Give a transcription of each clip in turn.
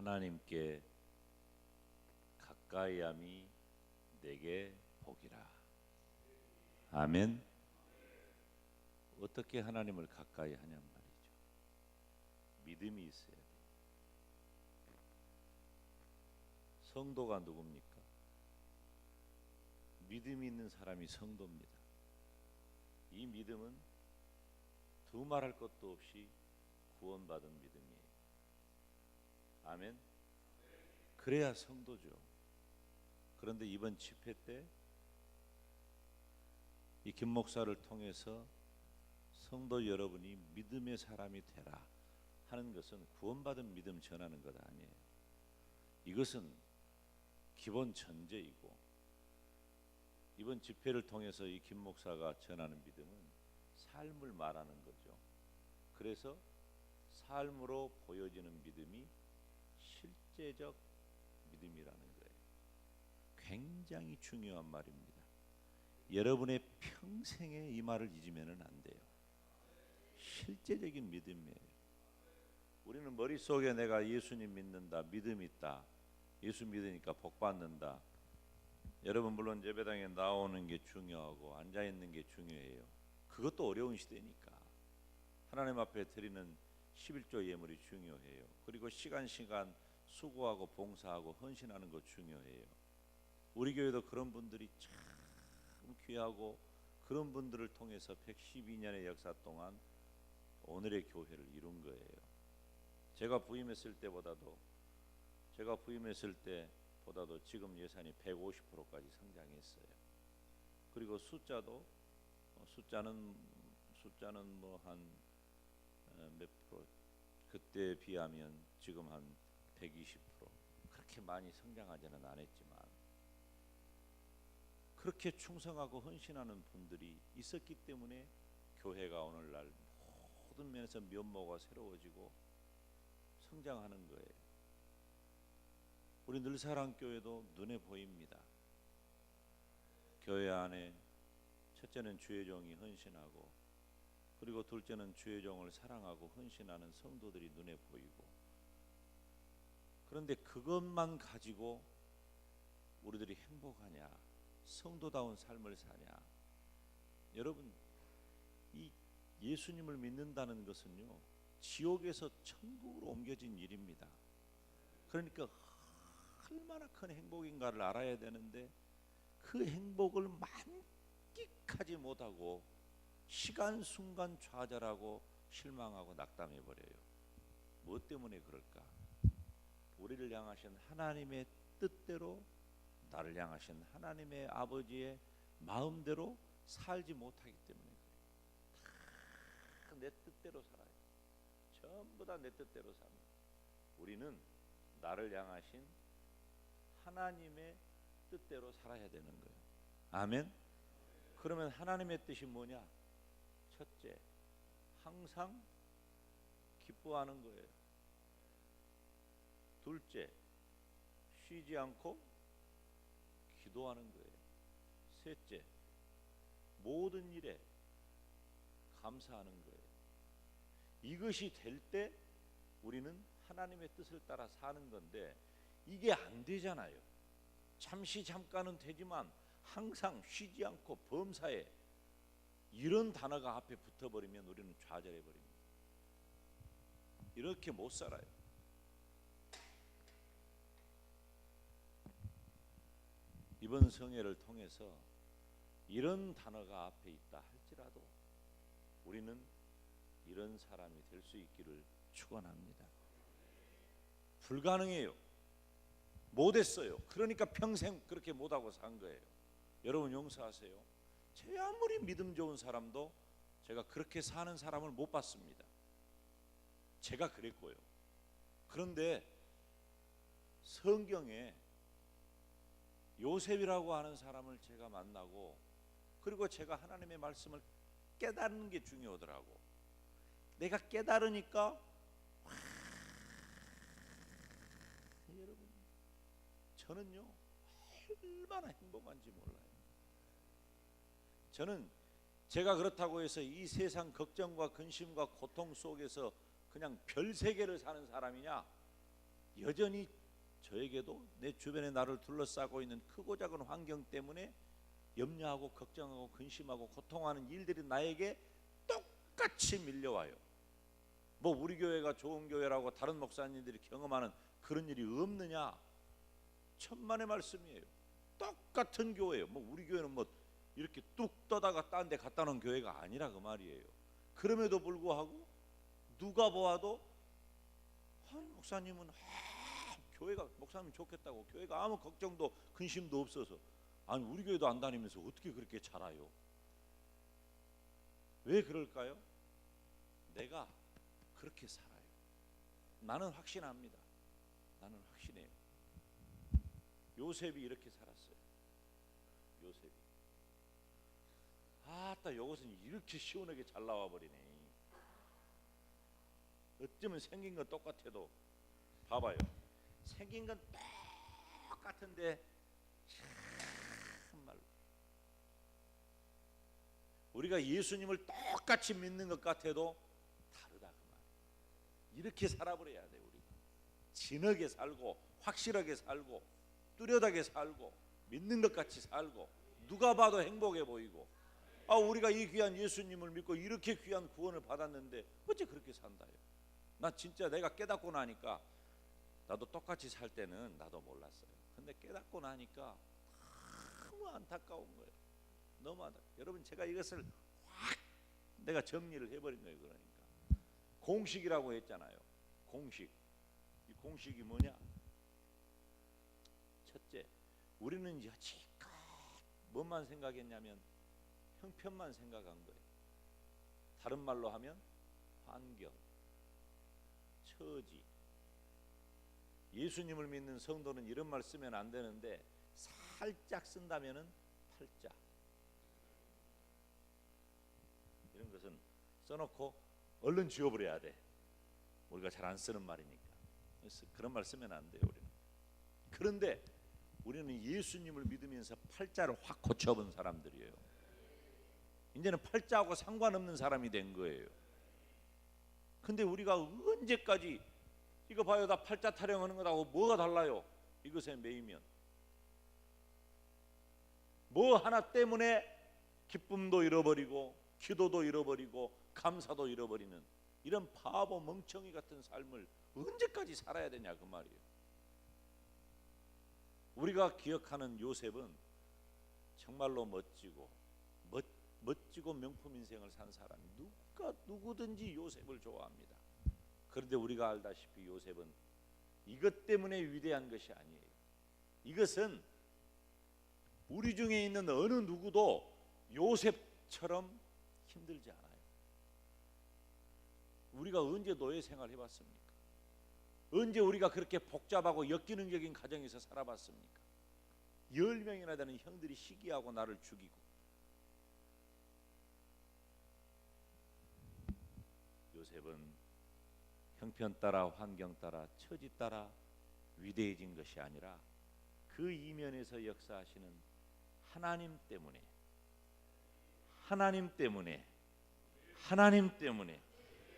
하나님께 가까이함이 내게 복이라. 아멘. 어떻게 하나님을 가까이 하냔 말이죠. 믿음이 있어야 돼요. 성도가 누굽니까? 믿음이 있는 사람이 성도입니다. 이 믿음은 두말할 것도 없이 구원받은 믿음이에요. 아멘. 그래야 성도죠. 그런데 이번 집회 때 이 김 목사를 통해서 성도 여러분이 믿음의 사람이 되라 하는 것은 구원받은 믿음 전하는 것 아니에요. 이것은 기본 전제이고, 이번 집회를 통해서 이 김 목사가 전하는 믿음은 삶을 말하는 거죠. 그래서 삶으로 보여지는 믿음이 실제적 믿음이라는 거예요. 굉장히 중요한 말입니다. 여러분의 평생에 이 말을 잊으면 안 돼요. 실제적인 믿음이에요. 우리는 머릿속에 내가 예수님 믿는다, 믿음 있다, 예수 믿으니까 복 받는다. 여러분 물론 예배당에 나오는 게 중요하고 앉아 있는 게 중요해요. 그것도 어려운 시대니까 하나님 앞에 드리는 11조 예물이 중요해요. 그리고 시간 수고하고 봉사하고 헌신하는 거 중요해요. 우리 교회도 그런 분들이 참 귀하고, 그런 분들을 통해서 112년의 역사 동안 오늘의 교회를 이룬 거예요. 제가 부임했을 때보다도 지금 예산이 150%까지 성장했어요. 그리고 숫자는 뭐 한 몇 프로, 그때 비하면 지금 한 120%, 그렇게 많이 성장하지는 않았지만 그렇게 충성하고 헌신하는 분들이 있었기 때문에 교회가 오늘날 모든 면에서 면모가 새로워지고 성장하는 거예요. 우리 늘사랑교회도 눈에 보입니다. 교회 안에 첫째는 주의 종이 헌신하고, 그리고 둘째는 주의 종을 사랑하고 헌신하는 성도들이 눈에 보이고, 그런데 그것만 가지고 우리들이 행복하냐, 성도다운 삶을 사냐? 여러분, 이 예수님을 믿는다는 것은요, 지옥에서 천국으로 옮겨진 일입니다. 그러니까 얼마나 큰 행복인가를 알아야 되는데, 그 행복을 만끽하지 못하고 시간 순간 좌절하고 실망하고 낙담해 버려요. 무엇 때문에 그럴까? 우리를 향하신 하나님의 뜻대로, 나를 향하신 하나님의 아버지의 마음대로 살지 못하기 때문에 그래요. 다 내 뜻대로 살아요. 전부 다 내 뜻대로 삽니다. 우리는 나를 향하신 하나님의 뜻대로 살아야 되는 거예요. 아멘. 그러면 하나님의 뜻이 뭐냐? 첫째, 항상 기뻐하는 거예요. 둘째, 쉬지 않고 기도하는 거예요. 셋째, 모든 일에 감사하는 거예요. 이것이 될 때 우리는 하나님의 뜻을 따라 사는 건데, 이게 안 되잖아요. 잠깐은 되지만 항상 쉬지 않고 범사에, 이런 단어가 앞에 붙어버리면 우리는 좌절해 버립니다. 이렇게 못 살아요. 이번 성회를 통해서 이런 단어가 앞에 있다 할지라도 우리는 이런 사람이 될 수 있기를 축원합니다. 불가능해요. 못했어요. 그러니까 평생 그렇게 못하고 산 거예요. 여러분 용서하세요. 제 아무리 믿음 좋은 사람도 제가 그렇게 사는 사람을 못 봤습니다. 제가 그랬고요. 그런데 성경에 요셉이라고 하는 사람을 제가 만나고, 그리고 제가 하나님의 말씀을 깨닫는 게 중요하더라고. 내가 깨달으니까 여러분, 저는요 얼마나 행복한지 몰라요. 저는 제가 그렇다고 해서 이 세상 걱정과 근심과 고통 속에서 그냥 별 세계를 사는 사람이냐? 여전히 저에게도 내 주변에 나를 둘러싸고 있는 크고 작은 환경 때문에 염려하고 걱정하고 근심하고 고통하는 일들이 나에게 똑같이 밀려와요. 뭐 우리 교회가 좋은 교회라고 다른 목사님들이 경험하는 그런 일이 없느냐? 천만의 말씀이에요. 똑같은 교회예요. 뭐 우리 교회는 뭐 이렇게 뚝 떠다가 딴 데 갖다 놓은 교회가 아니라 그 말이에요. 그럼에도 불구하고 누가 보아도 목사님은 교회가 목사님 좋겠다고, 교회가 아무 걱정도 근심도 없어서, 아니 우리 교회도 안 다니면서 어떻게 그렇게 잘아요? 왜 그럴까요? 내가 그렇게 살아요. 나는 확신합니다. 나는 확신해요. 요셉이 이렇게 살았어요. 요셉이. 아따, 이것은 이렇게 시원하게 잘 나와 버리네. 어쩌면 생긴 건 똑같아도 봐봐요. 생긴 건 똑같은데 참말로 우리가 예수님을 똑같이 믿는 것 같아도 다르다 그 말. 이렇게 살아버려야 돼. 우리가 진하게 살고 확실하게 살고 뚜렷하게 살고 믿는 것 같이 살고 누가 봐도 행복해 보이고, 우리가 이 귀한 예수님을 믿고 이렇게 귀한 구원을 받았는데 어째 그렇게 산다요? 나 진짜 내가 깨닫고 나니까, 나도 똑같이 살 때는 나도 몰랐어요. 근데 깨닫고 나니까 너무 안타까운 거예요. 너무 안타까워요. 여러분, 제가 이것을 확 내가 정리를 해버린 거예요. 그러니까 공식이라고 했잖아요. 공식. 이 공식이 뭐냐? 첫째, 우리는 여지껏 뭐만 생각했냐면 형편만 생각한 거예요. 다른 말로 하면 환경, 처지. 예수님을 믿는 성도는 이런 말 쓰면 안 되는데 살짝 쓴다면은 팔자. 이런 것은 써놓고 얼른 지워버려야 돼. 우리가 잘 안 쓰는 말이니까. 그래서 그런 말 쓰면 안 돼요, 우리는. 그런데 우리는 예수님을 믿으면서 팔자를 확 고쳐본 사람들이에요. 이제는 팔자하고 상관없는 사람이 된 거예요. 근데 우리가 언제까지 이거 봐요, 나 팔자 타령하는 것하고 뭐가 달라요? 이것에 매이면 뭐 하나 때문에 기쁨도 잃어버리고 기도도 잃어버리고 감사도 잃어버리는 이런 바보 멍청이 같은 삶을 언제까지 살아야 되냐 그 말이에요. 우리가 기억하는 요셉은 정말로 멋지고 명품 인생을 산 사람, 누구든지 요셉을 좋아합니다. 그런데 우리가 알다시피 요셉은 이것 때문에 위대한 것이 아니에요. 이것은 우리 중에 있는 어느 누구도 요셉처럼 힘들지 않아요. 우리가 언제 노예 생활 해봤습니까? 언제 우리가 그렇게 복잡하고 역기능적인 가정에서 살아봤습니까? 10명이나 되는 형들이 시기하고 나를 죽이고, 요셉은 형편 따라 환경 따라 처지 따라 위대해진 것이 아니라 그 이면에서 역사하시는 하나님 때문에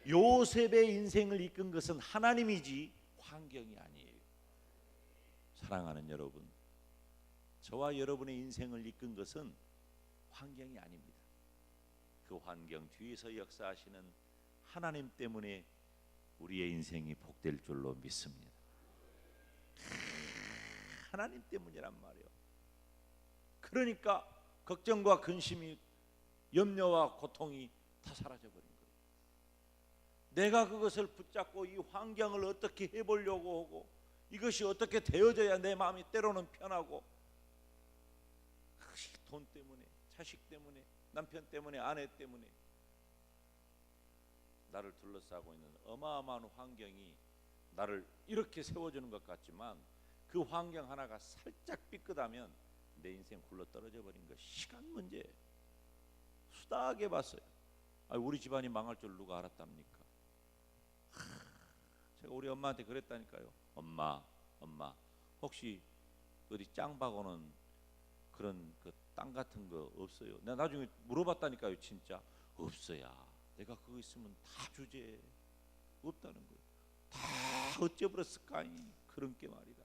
요셉의 인생을 이끈 것은 하나님이지 환경이 아니에요. 사랑하는 여러분, 저와 여러분의 인생을 이끈 것은 환경이 아닙니다. 그 환경 뒤에서 역사하시는 하나님 때문에 우리의 인생이 복될 줄로 믿습니다. 하나님 때문이란 말이에요. 그러니까 걱정과 근심이, 염려와 고통이 다 사라져버린 거예요. 내가 그것을 붙잡고 이 환경을 어떻게 해보려고 하고 이것이 어떻게 되어져야 내 마음이 때로는 편하고, 돈 때문에, 자식 때문에, 남편 때문에, 아내 때문에 나를 둘러싸고 있는 어마어마한 환경이 나를 이렇게 세워주는 것 같지만 그 환경 하나가 살짝 삐끗하면 내 인생 굴러떨어져 버린 거 시간 문제예요. 수다하게 봤어요. 우리 집안이 망할 줄 누가 알았답니까? 제가 우리 엄마한테 그랬다니까요. 엄마 혹시 어디 짱박오는 그런 그 땅 같은 거 없어요? 내가 나중에 물어봤다니까요. 진짜 없어야. 내가 그거 있으면 다 주제 없다는 거예요. 다 어째 버렸을까? 그런 게 말이다.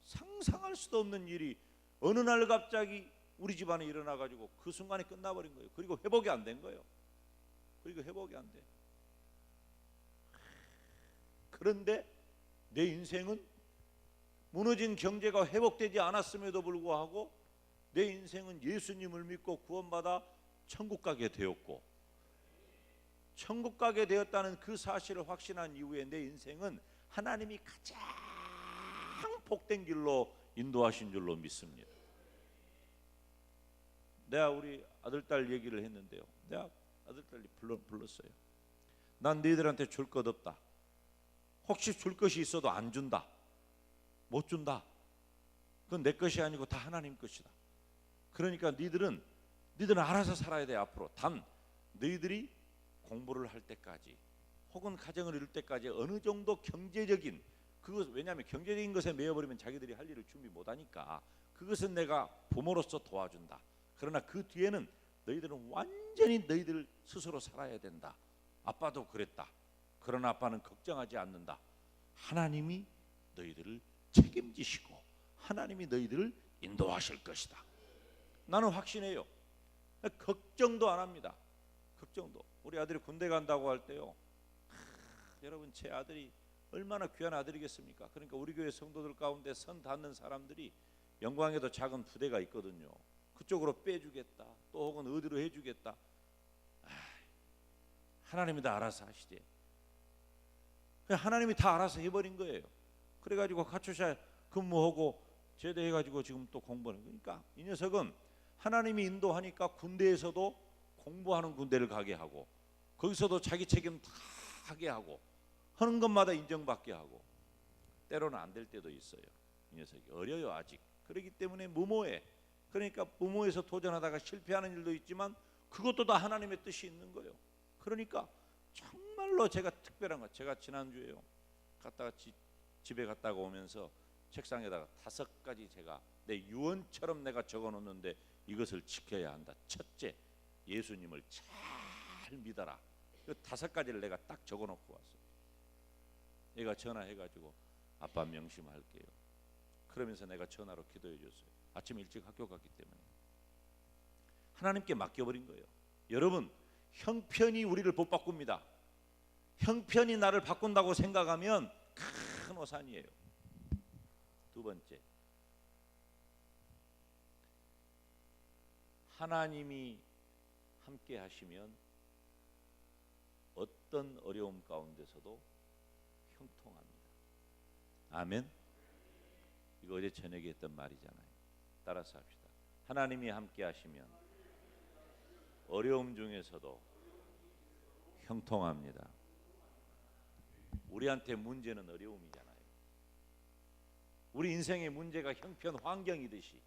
상상할 수도 없는 일이 어느 날 갑자기 우리 집안에 일어나가지고 그 순간에 끝나버린 거예요. 그리고 회복이 안 된 거예요. 그리고 회복이 안 돼. 그런데 내 인생은 무너진 경제가 회복되지 않았음에도 불구하고 내 인생은 예수님을 믿고 구원받아 천국 가게 되었고, 천국 가게 되었다는 그 사실을 확신한 이후에 내 인생은 하나님이 가장 복된 길로 인도하신 줄로 믿습니다. 내가 우리 아들딸 얘기를 했는데요, 내가 아들딸이 불렀어요. 난 너희들한테 줄 것 없다. 혹시 줄 것이 있어도 안 준다. 못 준다. 그건 내 것이 아니고 다 하나님 것이다. 그러니까 너희들은 알아서 살아야 돼. 앞으로 단 너희들이 공부를 할 때까지 혹은 가정을 이룰 때까지 어느 정도 경제적인 그것, 왜냐하면 경제적인 것에 매여버리면 자기들이 할 일을 준비 못하니까 그것은 내가 부모로서 도와준다. 그러나 그 뒤에는 너희들은 완전히 너희들 스스로 살아야 된다. 아빠도 그랬다. 그러나 아빠는 걱정하지 않는다. 하나님이 너희들을 책임지시고 하나님이 너희들을 인도하실 것이다. 나는 확신해요. 걱정도 안 합니다. 걱정도. 우리 아들이 군대 간다고 할 때요, 여러분 제 아들이 얼마나 귀한 아들이겠습니까? 그러니까 우리 교회 성도들 가운데 선 닿는 사람들이 영광에도 작은 부대가 있거든요. 그쪽으로 빼주겠다. 또 혹은 어디로 해주겠다. 하나님이 다 알아서 하시지. 하나님이 다 알아서 해버린 거예요. 그래가지고 가초샤 근무하고 제대해가지고 지금 또 공부하는 거니까 이 녀석은 하나님이 인도하니까 군대에서도 공부하는 군대를 가게 하고 거기서도 자기 책임 다 하게 하고 하는 것마다 인정받게 하고 때로는 안 될 때도 있어요. 이 녀석이 어려요 아직. 그렇기 때문에 무모해. 그러니까 무모해서 도전하다가 실패하는 일도 있지만 그것도 다 하나님의 뜻이 있는 거예요. 그러니까 정말로 제가 특별한 거, 제가 지난주에요 갔다가 집에 갔다가 오면서 책상에다가 5가지 제가 내 유언처럼 내가 적어놓는데 이것을 지켜야 한다. 첫째, 예수님을 잘 믿어라. 그 5가지를 내가 딱 적어놓고 왔어요. 얘가 전화해가지고 아빠 명심할게요. 그러면서 내가 전화로 기도해 줬어요. 아침 일찍 학교 갔기 때문에 하나님께 맡겨버린 거예요. 여러분, 형편이 우리를 못 바꿉니다. 형편이 나를 바꾼다고 생각하면 큰 오산이에요. 두 번째, 하나님이 함께 하시면 어떤 어려움 가운데서도 형통합니다. 아멘. 이거 어제 저녁에 했던 말이잖아요. 따라서 합시다. 하나님이 함께 하시면 어려움 중에서도 형통합니다. 우리한테 문제는 어려움이잖아요. 우리 인생의 문제가 형편 환경이듯이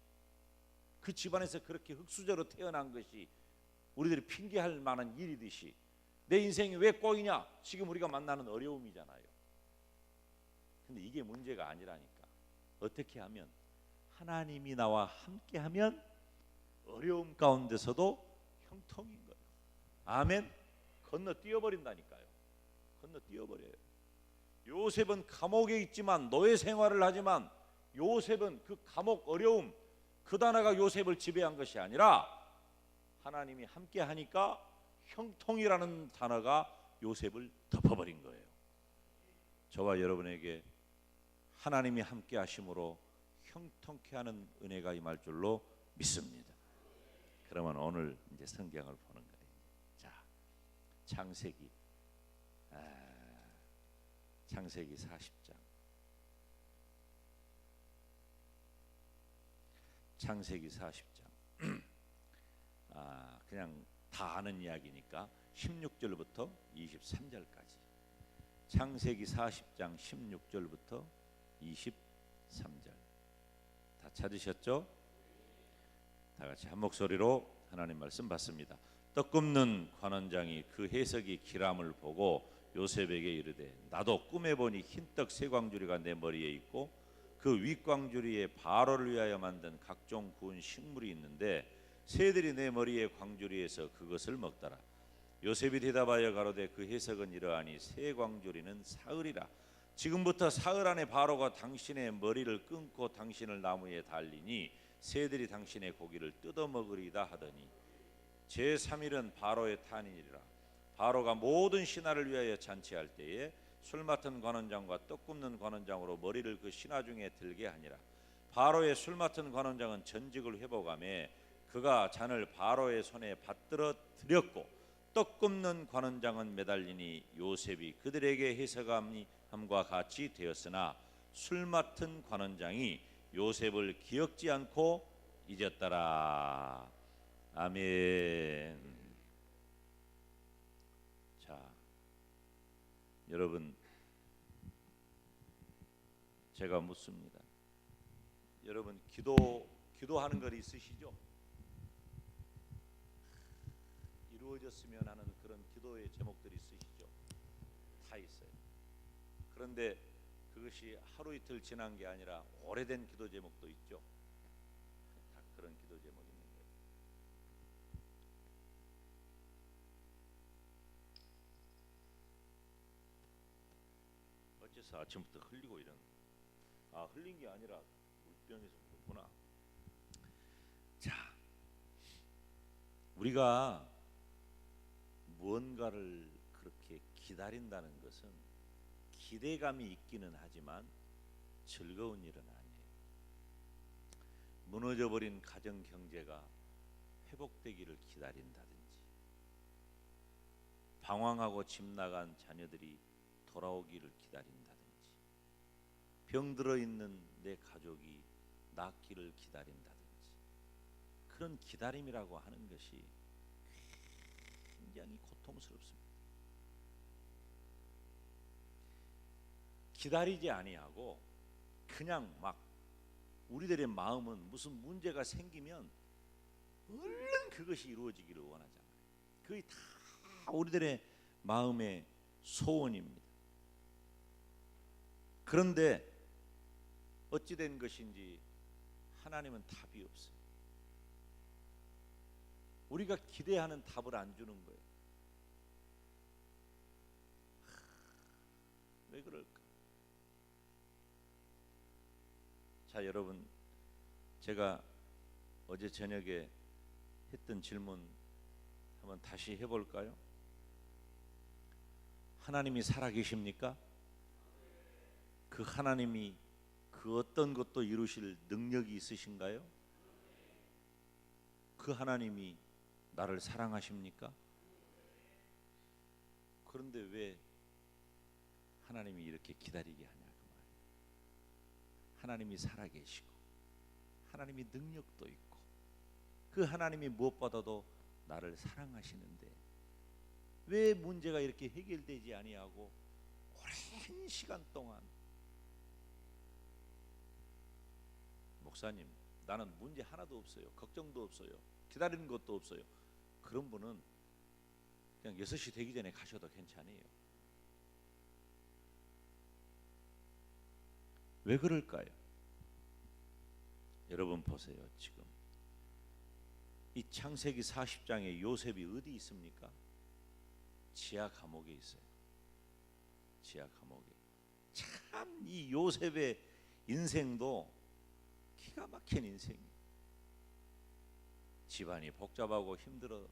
그 집안에서 그렇게 흙수저로 태어난 것이 우리들이 핑계할 만한 일이듯이 내 인생이 왜 꼬이냐? 지금 우리가 만나는 어려움이잖아요. 근데 이게 문제가 아니라니까. 어떻게 하면 하나님이 나와 함께하면 어려움 가운데서도 형통인 거예요. 아멘. 건너뛰어버린다니까요. 건너뛰어버려요. 요셉은 감옥에 있지만 노예 생활을 하지만 요셉은 그 감옥 어려움 그 단어가 요셉을 지배한 것이 아니라 하나님이 함께 하니까 형통이라는 단어가 요셉을 덮어버린 거예요. 저와 여러분에게 하나님이 함께 하심으로 형통케 하는 은혜가 임할 줄로 믿습니다. 그러면 오늘 이제 성경을 보는 거예요. 자, 창세기 40장. 창세기 40장. 그냥 다 아는 이야기니까 16절부터 23절까지. 창세기 40장 16절부터 23절. 다 찾으셨죠? 다 같이 한 목소리로 하나님 말씀 받습니다. 떡 굽는 관원장이 그 해석이 기람을 보고 요셉에게 이르되 나도 꿈에 보니 흰떡 세 광주리가 내 머리에 있고 그 윗광주리에 바로를 위하여 만든 각종 구운 식물이 있는데 새들이 내 머리에 광주리에서 그것을 먹더라. 요셉이 대답하여 가로되 그 해석은 이러하니 새 광주리는 사흘이라 지금부터 사흘 안에 바로가 당신의 머리를 끊고 당신을 나무에 달리니 새들이 당신의 고기를 뜯어먹으리다 하더니 제3일은 바로의 탄일이라. 바로가 모든 신하를 위하여 잔치할 때에 술 맡은 관원장과 떡 굽는 관원장으로 머리를 그 신하 중에 들게 하니라. 바로의 술 맡은 관원장은 전직을 회복하며 그가 잔을 바로의 손에 받들어 드렸고 떡 굽는 관원장은 매달리니 요셉이 그들에게 해석함과 같이 되었으나 술 맡은 관원장이 요셉을 기억지 않고 잊었더라. 아멘. 자, 여러분, 제가 묻습니다. 여러분 기도하는 거 있으시죠? 이루어졌으면 하는 그런 기도의 제목들이 있으시죠? 다 있어요. 그런데 그것이 하루 이틀 지난 게 아니라 오래된 기도 제목도 있죠. 다 그런 기도 제목이 있는 거예요. 어째서 아침부터 흘리고 이런? 흘린 게 아니라 물병에서 그렇구나. 자, 우리가 무언가를 그렇게 기다린다는 것은 기대감이 있기는 하지만 즐거운 일은 아니에요. 무너져버린 가정 경제가 회복되기를 기다린다든지, 방황하고 집 나간 자녀들이 돌아오기를 기다린다든지, 병들어 있는 내 가족이 낫기를 기다린다든지, 그런 기다림이라고 하는 것이 굉장히 고통스럽습니다. 기다리지 아니하고 그냥 막 우리들의 마음은 무슨 문제가 생기면 얼른 그것이 이루어지기를 원하잖아요. 그게 다 우리들의 마음의 소원입니다. 그런데 어찌된 것인지 하나님은 답이 없어요. 우리가 기대하는 답을 안 주는 거예요. 왜 그럴까? 자, 여러분, 제가 어제 저녁에 했던 질문 한번 다시 해볼까요? 하나님이 살아계십니까? 그 하나님이 그 어떤 것도 이루실 능력이 있으신가요? 그 하나님이 나를 사랑하십니까? 그런데 왜 하나님이 이렇게 기다리게 하냐 그 말이에요. 하나님이 살아계시고 하나님이 능력도 있고 그 하나님이 무엇보다도 나를 사랑하시는데 왜 문제가 이렇게 해결되지 아니하고 오랜 시간 동안 목사님, 나는 문제 하나도 없어요. 걱정도 없어요. 기다리는 것도 없어요. 그런 분은 그냥 6시 되기 전에 가셔도 괜찮아요. 왜 그럴까요? 여러분 보세요. 지금 이 창세기 40장에 요셉이 어디 있습니까? 지하 감옥에 있어요. 지하 감옥에. 참 이 요셉의 인생도 기가 막힌 인생이에요. 집안이 복잡하고 힘들어.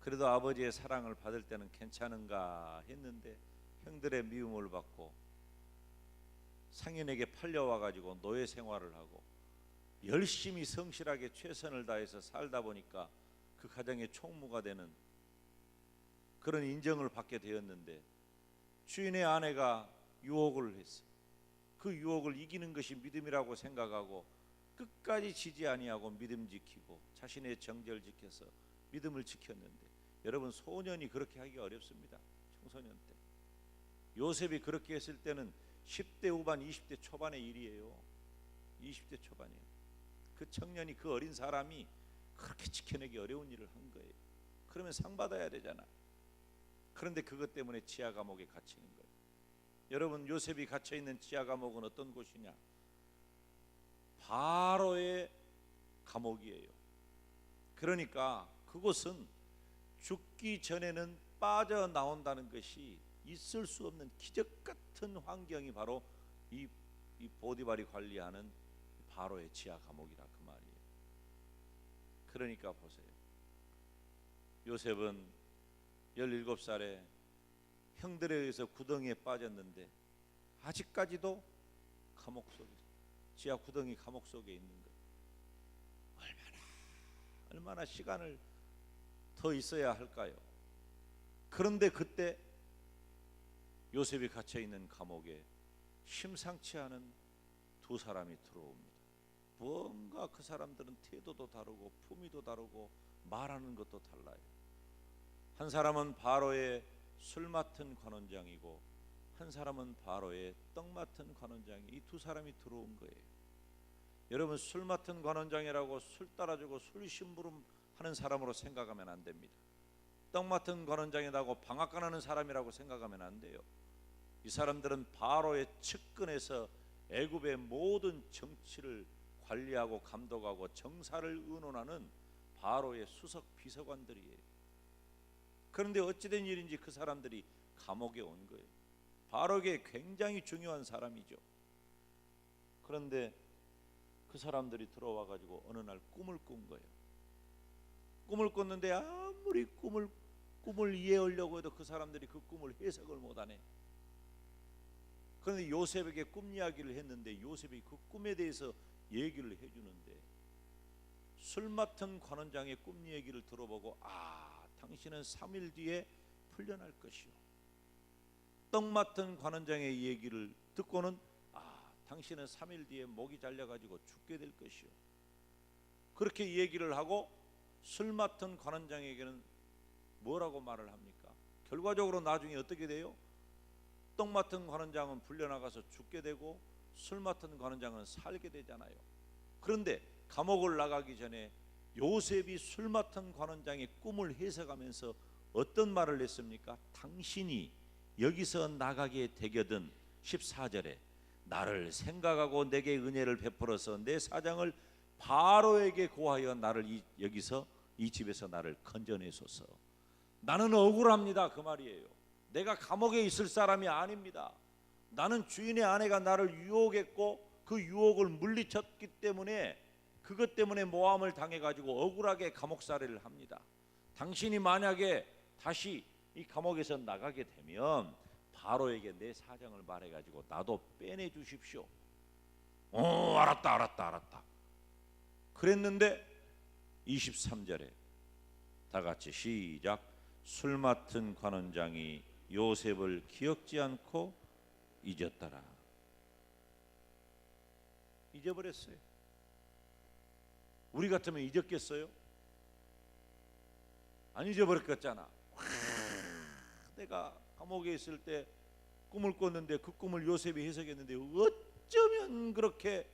그래도 아버지의 사랑을 받을 때는 괜찮은가 했는데 형들의 미움을 받고 상인에게 팔려와 가지고 노예 생활을 하고 열심히 성실하게 최선을 다해서 살다 보니까 그 가정의 총무가 되는 그런 인정을 받게 되었는데 주인의 아내가 유혹을 했어. 그 유혹을 이기는 것이 믿음이라고 생각하고 끝까지 지지 아니하고 믿음 지키고 자신의 정절 지켜서 믿음을 지켰는데 여러분 소년이 그렇게 하기 어렵습니다. 청소년 때 요셉이 그렇게 했을 때는 10대 후반 20대 초반의 일이에요. 20대 초반이에요. 그 청년이 그 어린 사람이 그렇게 지켜내기 어려운 일을 한 거예요. 그러면 상 받아야 되잖아. 그런데 그것 때문에 지하 감옥에 갇히는 거예요. 여러분 요셉이 갇혀 있는 지하 감옥은 어떤 곳이냐? 바로의 감옥이에요. 그러니까 그곳은 죽기 전에는 빠져나온다는 것이 있을 수 없는 기적 같은 환경이 바로 이 보디발이 관리하는 바로의 지하 감옥이라 그 말이에요. 그러니까 보세요. 요셉은 17살에 형들에 의해서 구덩이에 빠졌는데 아직까지도 감옥 속에, 지하 구덩이 감옥 속에 있는 거예요. 얼마나 시간을 더 있어야 할까요? 그런데 그때 요셉이 갇혀 있는 감옥에 심상치 않은 두 사람이 들어옵니다. 뭔가 그 사람들은 태도도 다르고 품위도 다르고 말하는 것도 달라요. 한 사람은 바로의 술 맡은 관원장이고 한 사람은 바로의 떡 맡은 관원장이, 이 두 사람이 들어온 거예요. 여러분, 술 맡은 관원장이라고 술 따라주고 술 심부름 하는 사람으로 생각하면 안 됩니다. 떡 맡은 관원장이라고 방앗간하는 사람이라고 생각하면 안 돼요. 이 사람들은 바로의 측근에서 애굽의 모든 정치를 관리하고 감독하고 정사를 의논하는 바로의 수석 비서관들이에요. 그런데 어찌된 일인지 그 사람들이 감옥에 온 거예요. 바로에게 굉장히 중요한 사람이죠. 그런데 그 사람들이 들어와 가지고 어느 날 꿈을 꾼 거예요. 꿈을 꿨는데 아무리 꿈을 이해하려고 해도 그 사람들이 그 꿈을 해석을 못하네. 그런데 요셉에게 꿈 이야기를 했는데 요셉이 그 꿈에 대해서 얘기를 해주는데, 술 맡은 관원장의 꿈 얘기를 들어보고 당신은 3일 뒤에 풀려날 것이요. 떡 맡은 관원장의 얘기를 듣고는 당신은 3일 뒤에 목이 잘려가지고 죽게 될 것이요. 그렇게 얘기를 하고 술 맡은 관원장에게는 뭐라고 말을 합니까? 결과적으로 나중에 어떻게 돼요? 떡 맡은 관원장은 풀려나가서 죽게 되고 술 맡은 관원장은 살게 되잖아요. 그런데 감옥을 나가기 전에 요셉이 술 맡은 관원장의 꿈을 해석하면서 어떤 말을 했습니까? 당신이 여기서 나가게 되거든 14절에 나를 생각하고 내게 은혜를 베풀어서 내 사장을 바로에게 고하여 나를 여기서 이 집에서 나를 건져내소서. 나는 억울합니다 그 말이에요. 내가 감옥에 있을 사람이 아닙니다. 나는 주인의 아내가 나를 유혹했고 그 유혹을 물리쳤기 때문에 그것 때문에 모함을 당해가지고 억울하게 감옥살이를 합니다. 당신이 만약에 다시 이 감옥에서 나가게 되면 바로에게 내 사정을 말해가지고 나도 빼내 주십시오. 알았다. 그랬는데 23절에 다 같이 시작. 술 맡은 관원장이 요셉을 기억지 않고 잊었더라. 잊어버렸어요. 우리 같으면 잊었겠어요? 안 잊어버렸겠잖아. 내가 감옥에 있을 때 꿈을 꿨는데 그 꿈을 요셉이 해석했는데 어쩌면 그렇게,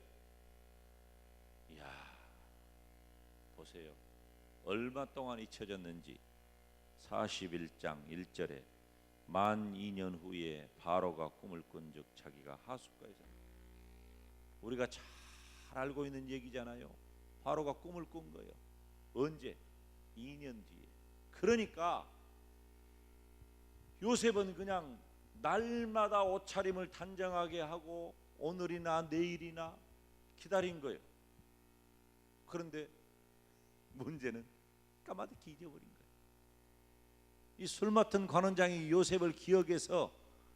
보세요. 얼마 동안 잊혀졌는지. 41장 1절에 만 2년 후에 바로가 꿈을 꾼즉 자기가 하숫가에 삽니다. 우리가 잘 알고 있는 얘기잖아요. 바로가 꿈을 꾼 거예요. 언제? 2년 뒤에. 그러니까 요셉은 그냥 날마다 옷차림을 단정하게 하고 오늘이나 내일이나 기다린 거예요. 그런데 문제는 까마득히 잊어버린 거예요. 이 술 맡은 관원장이 요셉을 기억해서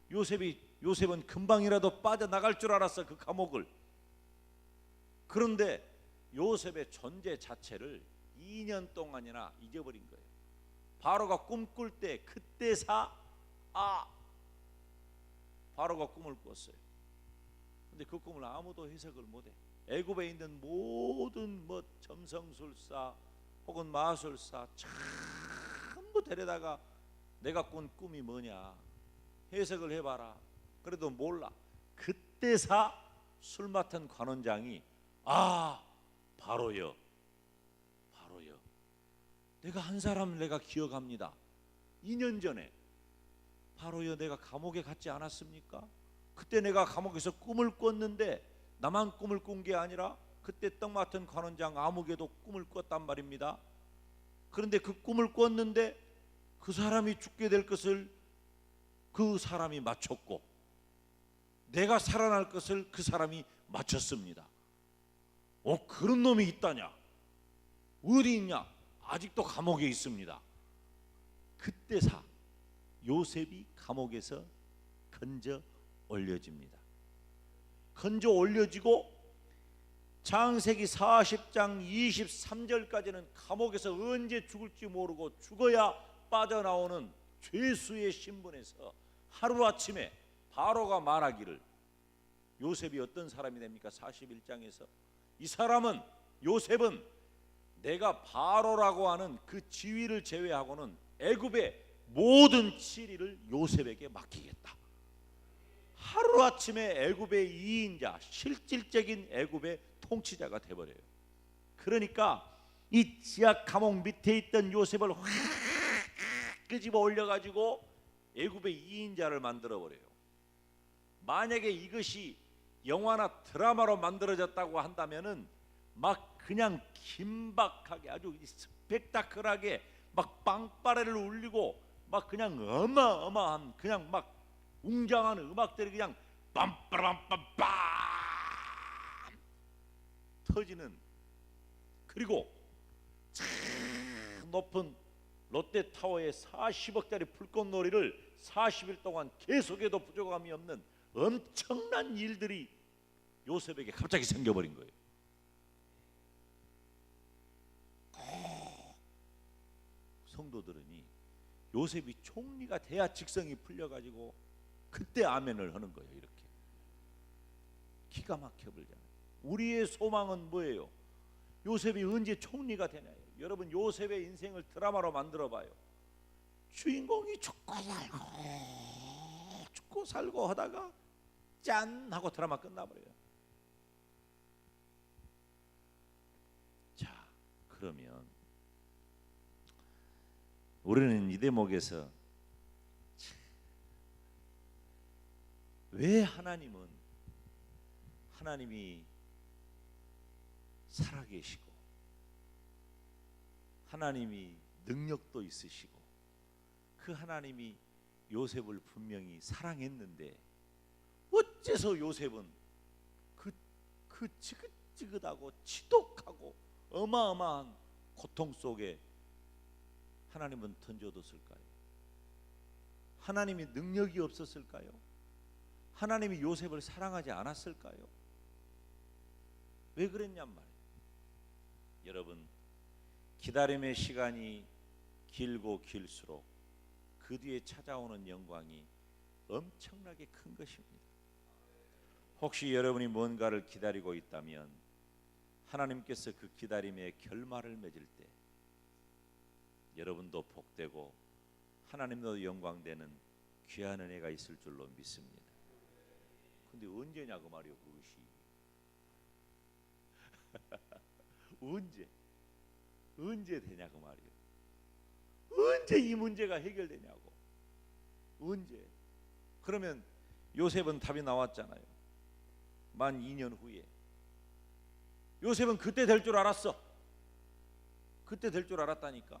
요셉은 금방이라도 빠져나갈 줄 알았어, 그 감옥을. 그런데 요셉의 존재 자체를 2년 동안이나 잊어버린 거예요. 바로가 꿈꿀 때 그때사 바로가 꿈을 꿨어요. 근데 그 꿈을 아무도 해석을 못해. 애굽에 있는 모든 점성술사 혹은 마술사 전부 데려다가 내가 꾼 꿈이 뭐냐 해석을 해봐라. 그래도 몰라. 그때사 술 맡은 관원장이 바로요. 내가 한 사람을 내가 기억합니다. 2년 전에 바로요, 내가 감옥에 갔지 않았습니까? 그때 내가 감옥에서 꿈을 꿨는데 나만 꿈을 꾼 게 아니라 그때 떡 맡은 관원장 아무개도 꿈을 꿨단 말입니다. 그런데 그 꿈을 꿨는데 그 사람이 죽게 될 것을 그 사람이 맞췄고 내가 살아날 것을 그 사람이 맞췄습니다. 그런 놈이 있다냐? 어디 있냐? 아직도 감옥에 있습니다. 그때사 요셉이 감옥에서 건져 올려집니다. 건져 올려지고 창세기 40장 23절까지는 감옥에서 언제 죽을지 모르고 죽어야 빠져나오는 죄수의 신분에서 하루아침에 바로가 말하기를, 요셉이 어떤 사람이 됩니까? 41장에서 이 사람은, 요셉은 내가 바로라고 하는 그 지위를 제외하고는 애굽의 모든 치리를 요셉에게 맡기겠다. 하루아침에 애굽의 2인자, 실질적인 애굽의 통치자가 돼버려요. 그러니까 이 지하 감옥 밑에 있던 요셉을 확 끄집어 올려가지고 애굽의 2인자를 만들어버려요. 만약에 이것이 영화나 드라마로 만들어졌다고 한다면은 막 그냥 긴박하게 아주 스펙타클하게 막 빵빠레를 울리고 막 그냥 어마어마한 그냥 막 웅장한 음악들이 그냥 빰빠람빰빰 터지는, 그리고 참 높은 롯데타워의 40억짜리 불꽃놀이를 40일 동안 계속해도 부족함이 없는 엄청난 일들이 요셉에게 갑자기 생겨버린 거예요. 성도들은이 요셉이 총리가 돼야 직성이 풀려가지고 그때 아멘을 하는 거예요. 이렇게 기가 막혀버리잖아요. 우리의 소망은 뭐예요? 요셉이 언제 총리가 되냐요. 여러분, 요셉의 인생을 드라마로 만들어봐요. 주인공이 죽고 살고 하다가 짠 하고 드라마 끝나버려요. 자, 그러면 우리는 이 대목에서 왜 하나님이 살아계시고 하나님이 능력도 있으시고 그 하나님이 요셉을 분명히 사랑했는데 어째서 요셉은 그 지긋지긋하고 지독하고 어마어마한 고통 속에 하나님은 던져뒀을까요? 하나님이 능력이 없었을까요? 하나님이 요셉을 사랑하지 않았을까요? 왜 그랬냔 말이에요. 여러분, 기다림의 시간이 길고 길수록 그 뒤에 찾아오는 영광이 엄청나게 큰 것입니다. 혹시 여러분이 뭔가를 기다리고 있다면 하나님께서 그 기다림의 결말을 맺을 때 여러분도 복되고 하나님도 영광되는 귀한 은혜가 있을 줄로 믿습니다. 근데 언제냐고 말이요, 그것이. 언제 되냐고 말이요. 언제 이 문제가 해결되냐고. 언제? 그러면 요셉은 답이 나왔잖아요. 만 2년 후에. 요셉은 그때 될 줄 알았어. 그때 될 줄 알았다니까.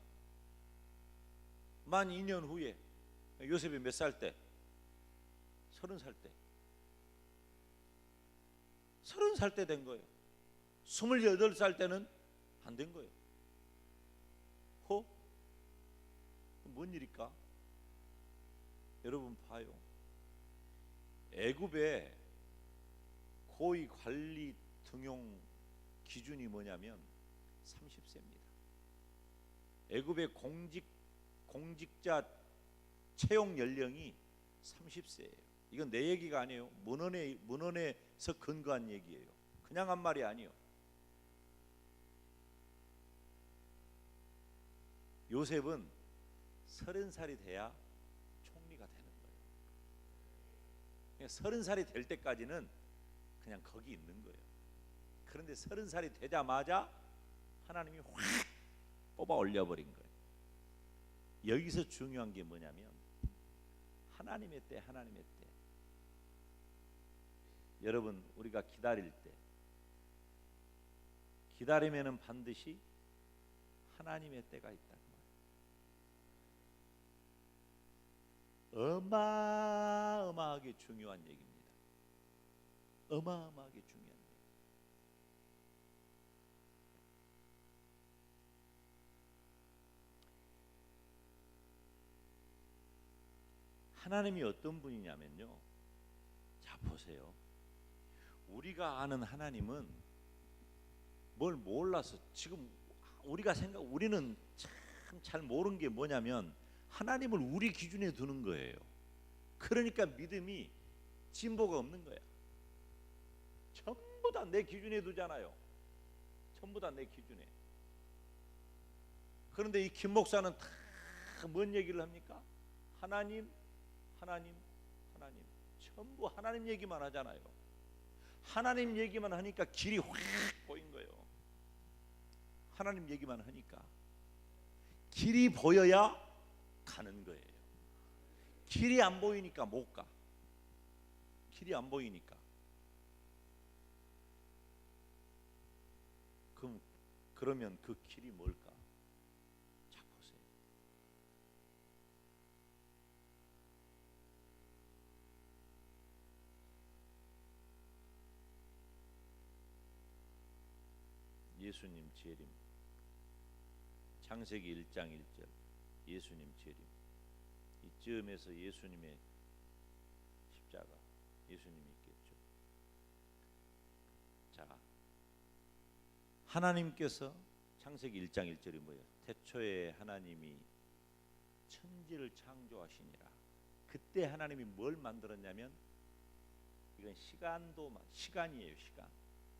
만 2년 후에. 요셉이 몇 살 때? 30살 때. 30살 때 된 거예요. 28살 때는 안 된 거예요. 뭔 일일까? 여러분 봐요. 애굽의 고위 관리 등용 기준이 뭐냐면 30세입니다. 애굽의 공직자 채용 연령이 30세예요. 이건 내 얘기가 아니에요. 문헌에서 근거한 얘기예요. 그냥 한 말이 아니에요. 요셉은 30살이 돼야 총리가 되는 거예요. 그냥 30살이 될 때까지는 그냥 거기 있는 거예요. 그런데 30살이 되자마자 하나님이 확 뽑아 올려버린 거예요. 여기서 중요한 게 뭐냐면 하나님의 때. 여러분, 우리가 기다릴 때 기다림에는 반드시 하나님의 때가 있다. 어마어마하게 중요한 얘기입니다. 어마어마하게 중요한 얘기. 하나님이 어떤 분이냐면요, 자 보세요. 우리가 아는 하나님은 뭘 몰라서 지금 우리는 참 잘 모르는 게 뭐냐면 하나님을 우리 기준에 두는 거예요. 그러니까 믿음이 진보가 없는 거야. 전부 다 내 기준에 두잖아요. 전부 다 내 기준에. 그런데 이 김 목사는 다 뭔 얘기를 합니까? 하나님, 하나님, 하나님. 전부 하나님 얘기만 하잖아요. 하나님 얘기만 하니까 길이 확 보인 거예요. 하나님 얘기만 하니까 길이 보여야 가는 거예요. 길이 안 보이니까 못 가. 길이 안 보이니까. 그러면 그 길이 뭘까? 자 보세요. 예수님 재림. 창세기 1장 1절. 예수님 재림. 이쯤에서 예수님의 십자가, 예수님이 있겠죠. 자, 하나님께서 창세기 1장 1절이 뭐예요? 태초에 하나님이 천지를 창조하시니라. 그때 하나님이 뭘 만들었냐면, 이건 시간이에요.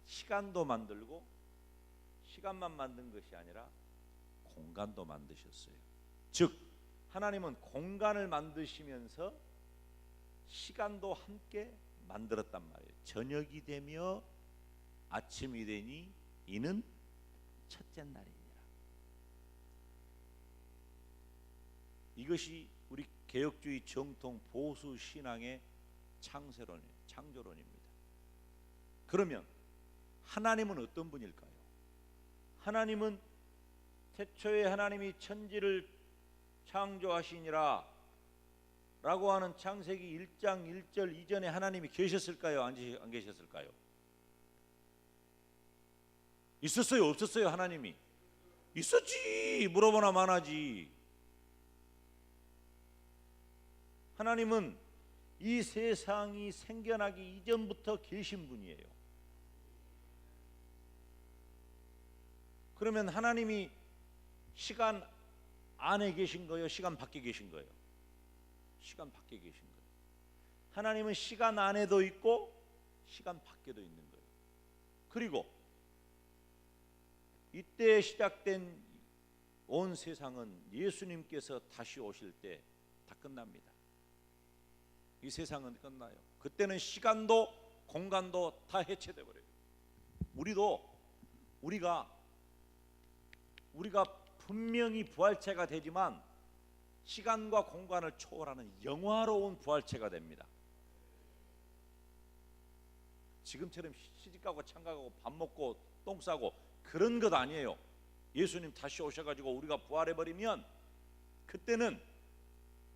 시간도 만들고, 시간만 만든 것이 아니라 공간도 만드셨어요. 즉 하나님은 공간을 만드시면서 시간도 함께 만들었단 말이에요. 저녁이 되며 아침이 되니 이는 첫째 날이니라. 이것이 우리 개혁주의 정통 보수 신앙의 창조론입니다. 그러면 하나님은 어떤 분일까요? 하나님은 태초에 하나님이 천지를 창조하시니라 라고 하는 창세기 1장 1절 이전에 하나님이 계셨을까요? 안 계셨을까요? 있었어요? 없었어요? 하나님이 있었지. 물어보나 마나지. 하나님은 이 세상이 생겨나기 이전부터 계신 분이에요. 그러면 하나님이 시간 안에 계신 거예요? 시간 밖에 계신 거예요? 시간 밖에 계신 거예요. 하나님은 시간 안에도 있고 시간 밖에도 있는 거예요. 그리고 이때 시작된 온 세상은 예수님께서 다시 오실 때 다 끝납니다. 이 세상은 끝나요. 그때는 시간도 공간도 다 해체돼 버려요. 우리가 분명히 부활체가 되지만 시간과 공간을 초월하는 영화로운 부활체가 됩니다. 지금처럼 시집가고 창가가고 밥 먹고 똥 싸고 그런 것 아니에요. 예수님 다시 오셔가지고 우리가 부활해버리면 그때는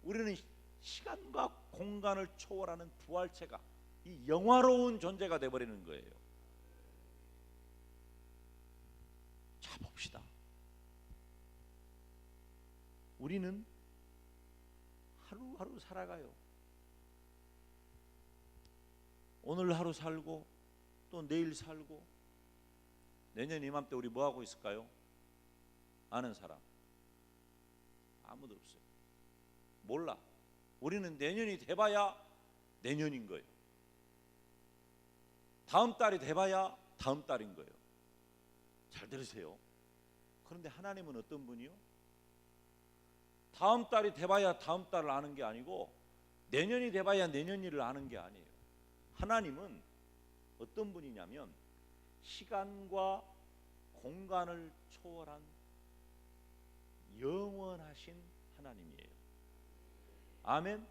우리는 시간과 공간을 초월하는 부활체가, 이 영화로운 존재가 되어버리는 거예요. 자 봅시다. 우리는 하루하루 살아가요. 오늘 하루 살고 또 내일 살고, 내년 이맘때 우리 뭐 하고 있을까요? 아는 사람 아무도 없어요. 몰라. 우리는 내년이 돼봐야 내년인 거예요. 다음 달이 돼봐야 다음 달인 거예요. 잘 들으세요. 그런데 하나님은 어떤 분이요? 다음 달이 돼봐야 다음 달을 아는 게 아니고 내년이 돼봐야 내년 일을 아는 게 아니에요. 하나님은 어떤 분이냐면 시간과 공간을 초월한 영원하신 하나님이에요. 아멘.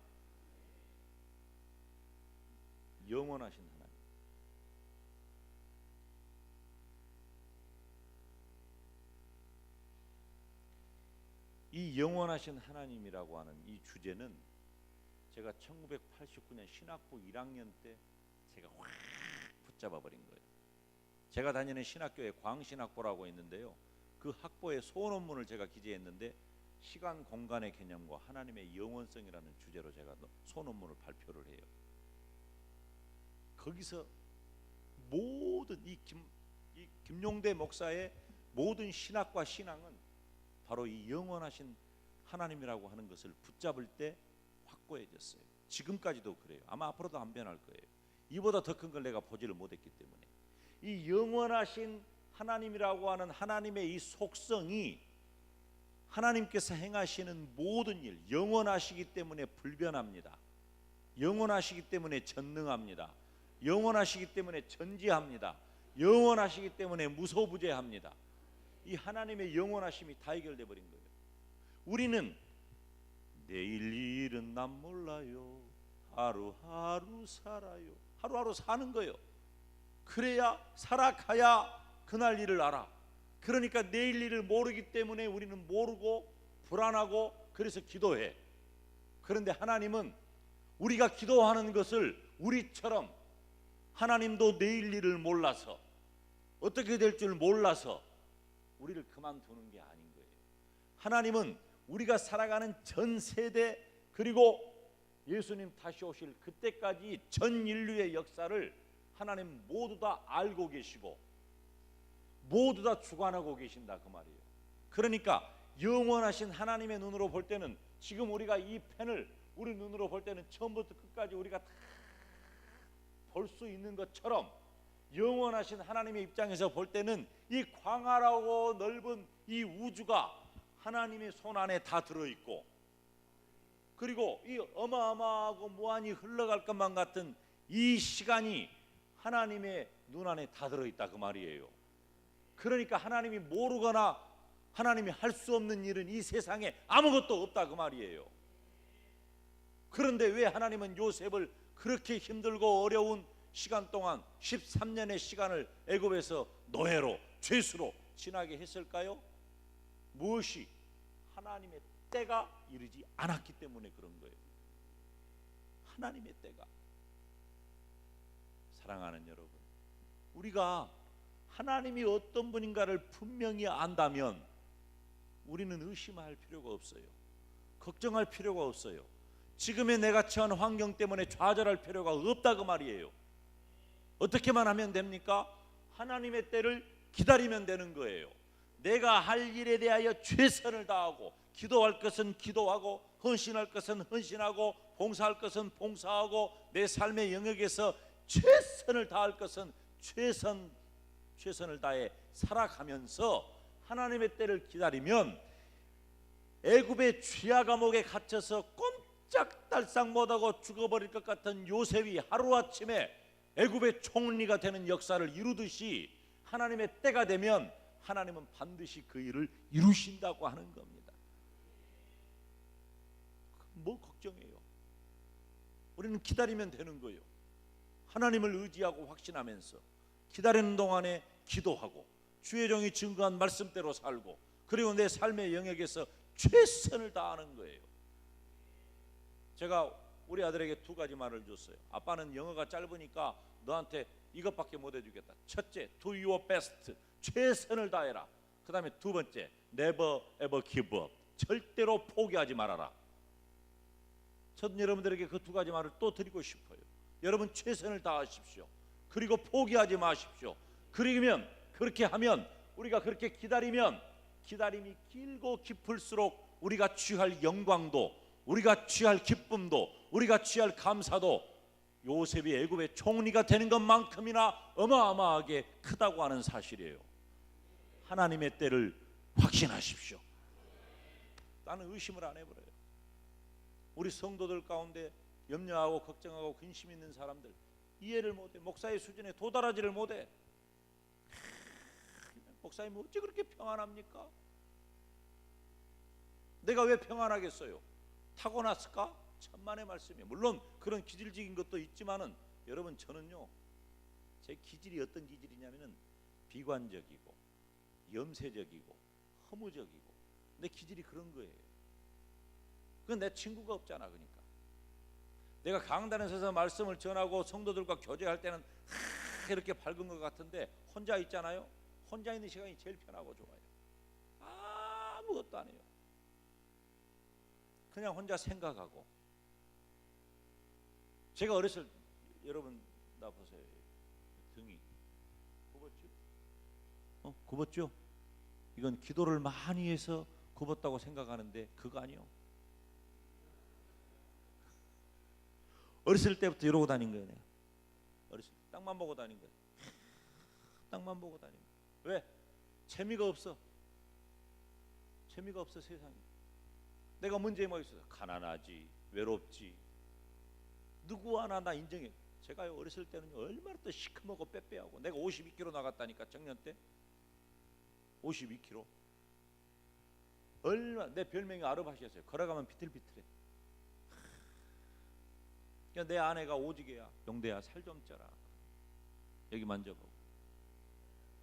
영원하신 하나님. 이 영원하신 하나님이라고 하는 이 주제는 제가 1989년 신학부 1학년 때 제가 확 붙잡아 버린 거예요. 제가 다니는 신학교에 광신학부라고 있는데요. 그 학부의 소논문을 제가 기재했는데 시간 공간의 개념과 하나님의 영원성이라는 주제로 제가 소논문을 발표를 해요. 거기서 모든 이 김용대 목사의 모든 신학과 신앙은 바로 이 영원하신 하나님이라고 하는 것을 붙잡을 때 확고해졌어요. 지금까지도 그래요. 아마 앞으로도 안 변할 거예요. 이보다 더 큰 걸 내가 보지를 못했기 때문에. 이 영원하신 하나님이라고 하는 하나님의 이 속성이 하나님께서 행하시는 모든 일, 영원하시기 때문에 불변합니다. 영원하시기 때문에 전능합니다. 영원하시기 때문에 전지합니다. 영원하시기 때문에 무소부재합니다. 이 하나님의 영원하심이 다 해결돼 버린 거예요. 우리는 내일 일은 난 몰라요. 하루하루 살아요. 하루하루 사는 거예요. 그래야 살아가야 그날 일을 알아. 그러니까 내일 일을 모르기 때문에 우리는 모르고 불안하고 그래서 기도해. 그런데 하나님은 우리가 기도하는 것을 우리처럼 하나님도 내일 일을 몰라서 어떻게 될 줄 몰라서 우리를 그만두는 게 아닌 거예요. 하나님은 우리가 살아가는 전 세대 그리고 예수님 다시 오실 그때까지 전 인류의 역사를 하나님 모두 다 알고 계시고 모두 다 주관하고 계신다 그 말이에요. 그러니까 영원하신 하나님의 눈으로 볼 때는 지금 우리가 이 펜을 우리 눈으로 볼 때는 처음부터 끝까지 우리가 다 볼 수 있는 것처럼 영원하신 하나님의 입장에서 볼 때는 이 광활하고 넓은 이 우주가 하나님의 손 안에 다 들어있고 그리고 이 어마어마하고 무한히 흘러갈 것만 같은 이 시간이 하나님의 눈 안에 다 들어있다 그 말이에요. 그러니까 하나님이 모르거나 하나님이 할 수 없는 일은 이 세상에 아무것도 없다 그 말이에요. 그런데 왜 하나님은 요셉을 그렇게 힘들고 어려운 시간 동안 13년의 시간을 애굽에서 노예로 죄수로 지나게 했을까요? 무엇이? 하나님의 때가 이르지 않았기 때문에 그런 거예요. 하나님의 때가. 사랑하는 여러분, 우리가 하나님이 어떤 분인가를 분명히 안다면 우리는 의심할 필요가 없어요. 걱정할 필요가 없어요. 지금의 내가 처한 환경 때문에 좌절할 필요가 없다 그 말이에요. 어떻게만 하면 됩니까? 하나님의 때를 기다리면 되는 거예요. 내가 할 일에 대하여 최선을 다하고 기도할 것은 기도하고 헌신할 것은 헌신하고 봉사할 것은 봉사하고 내 삶의 영역에서 최선을 다할 것은 최선을 다해 살아가면서 하나님의 때를 기다리면 애굽의 쥐야 감옥에 갇혀서 꼼짝달싹 못하고 죽어버릴 것 같은 요셉이 하루아침에 애굽의 총리가 되는 역사를 이루듯이 하나님의 때가 되면 하나님은 반드시 그 일을 이루신다고 하는 겁니다. 뭐 걱정해요? 우리는 기다리면 되는 거예요. 하나님을 의지하고 확신하면서 기다리는 동안에 기도하고 주의 종이 증거한 말씀대로 살고 그리고 내 삶의 영역에서 최선을 다하는 거예요. 제가 우리 아들에게 두 가지 말을 줬어요. 아빠는 영어가 짧으니까 너한테 이것밖에 못 해주겠다. 첫째, do your best. 최선을 다해라. 그 다음에 두 번째, never ever give up. 절대로 포기하지 말아라. 저는 여러분들에게 그 두 가지 말을 또 드리고 싶어요. 여러분 최선을 다하십시오. 그리고 포기하지 마십시오. 그러면 그렇게 하면 우리가 그렇게 기다리면 기다림이 길고 깊을수록 우리가 취할 영광도 우리가 취할 기쁨도 우리가 취할 감사도 요셉이 애굽의 총리가 되는 것만큼이나 어마어마하게 크다고 하는 사실이에요. 하나님의 때를 확신하십시오. 나는 의심을 안 해버려요. 우리 성도들 가운데 염려하고 걱정하고 근심 있는 사람들 이해를 못해. 목사의 수준에 도달하지를 못해. 목사님 어찌 그렇게 평안합니까? 내가 왜 평안하겠어요? 타고났을까? 천만의 말씀이에요. 물론 그런 기질적인 것도 있지만은 여러분 저는요 제 기질이 어떤 기질이냐면은 비관적이고 염세적이고 허무적이고 내 기질이 그런 거예요. 그건 내 친구가 없잖아. 그러니까 내가 강단에 서서 말씀을 전하고 성도들과 교제할 때는 이렇게 밝은 것 같은데 혼자 있잖아요. 혼자 있는 시간이 제일 편하고 좋아요. 아무것도 안 해요. 그냥 혼자 생각하고. 제가 어렸을 때 여러분 나 보세요. 등이 굽었죠? 굽었죠? 이건 기도를 많이 해서 굽었다고 생각하는데 그거 아니요. 어렸을 때부터 이러고 다닌 거예요. 내가 어렸을 때 땅만 보고 다닌 거예요. 땅만 보고 다닌 거예요. 왜? 재미가 없어. 재미가 없어 세상에. 내가 문제에 뭐 있어서 가난하지, 외롭지. 누구 하나 나 인정해. 제가요 어렸을 때는 얼마나 또 시커멓고 빼빼하고 내가 52kg 나갔다니까 청년 때 52kg. 얼마 내 별명이 아르바시였어요. 걸어가면 비틀비틀해. 그러니까 내 아내가 오지게야. 용대야 살 좀 쪄라. 여기 만져보고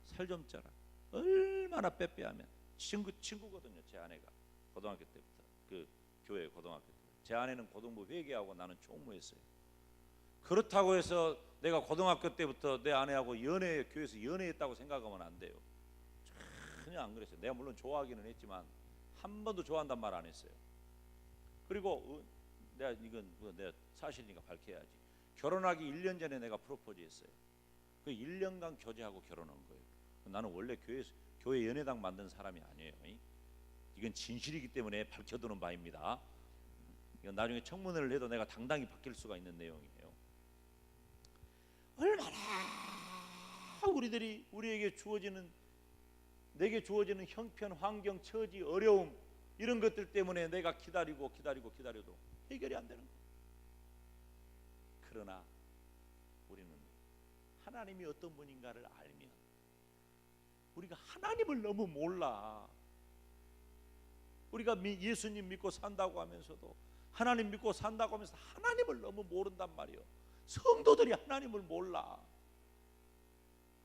살 좀 쪄라. 얼마나 빼빼하면 친구거든요. 제 아내가 고등학교 때부터 그 교회 고등학교 때. 제 아내는 고등부 회계하고 나는 총무했어요. 그렇다고 해서 내가 고등학교 때부터 내 아내하고 교회에서 연애했다고 생각하면 안 돼요. 전혀 안 그랬어요. 내가 물론 좋아하기는 했지만 한 번도 좋아한단 말 안 했어요. 그리고 내가 사실이니까 밝혀야지. 결혼하기 1년 전에 내가 프로포즈했어요. 그 1년간 교제하고 결혼한 거예요. 나는 원래 교회 연애당 만든 사람이 아니에요. 이건 진실이기 때문에 밝혀두는 바입니다. 이건 나중에 청문회를 해도 내가 당당히 바뀔 수가 있는 내용이에요. 얼마나 내게 주어지는 형편, 환경, 처지, 어려움 이런 것들 때문에 내가 기다려도 해결이 안 되는 거예요. 그러나 우리는 하나님이 어떤 분인가를 알면 우리가 하나님을 너무 몰라. 우리가 예수님 믿고 산다고 하면서도 하나님 믿고 산다고 하면서 하나님을 너무 모른단 말이에요. 성도들이 하나님을 몰라.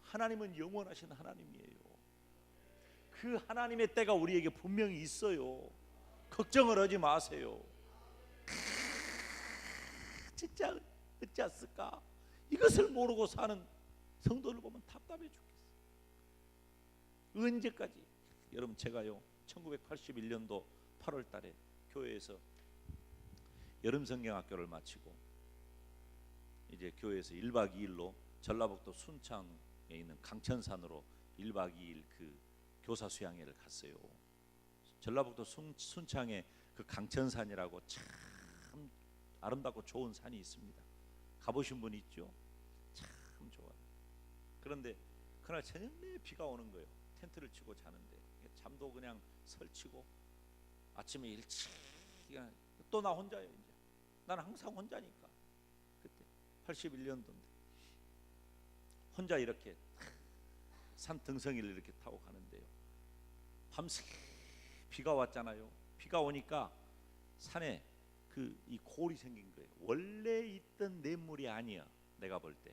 하나님은 영원하신 하나님이에요. 그 하나님의 때가 우리에게 분명히 있어요. 걱정을 하지 마세요. 진짜 어찌했을까? 이것을 모르고 사는 성도를 보면 답답해 죽겠어. 언제까지? 여러분 제가요 1981년도 8월 달에 교회에서 여름 성경학교를 마치고 이제 교회에서 1박 2일로 전라북도 순창에 있는 강천산으로 1박 2일 그 교사 수양회를 갔어요. 전라북도 순창에 그 강천산이라고 참 아름답고 좋은 산이 있습니다. 가보신 분 있죠? 참 좋아요. 그런데 그날 저녁 내에 비가 오는 거예요. 텐트를 치고 자는데 잠도 그냥 설치고 아침에 일찍 또 나 혼자예요. 이제 나는 항상 혼자니까. 그때 81년도인데 혼자 이렇게 산 등성이를 이렇게 타고 가는데요. 밤새 비가 왔잖아요. 비가 오니까 산에 이 골이 생긴 거예요. 원래 있던 냇물이 아니야. 내가 볼 때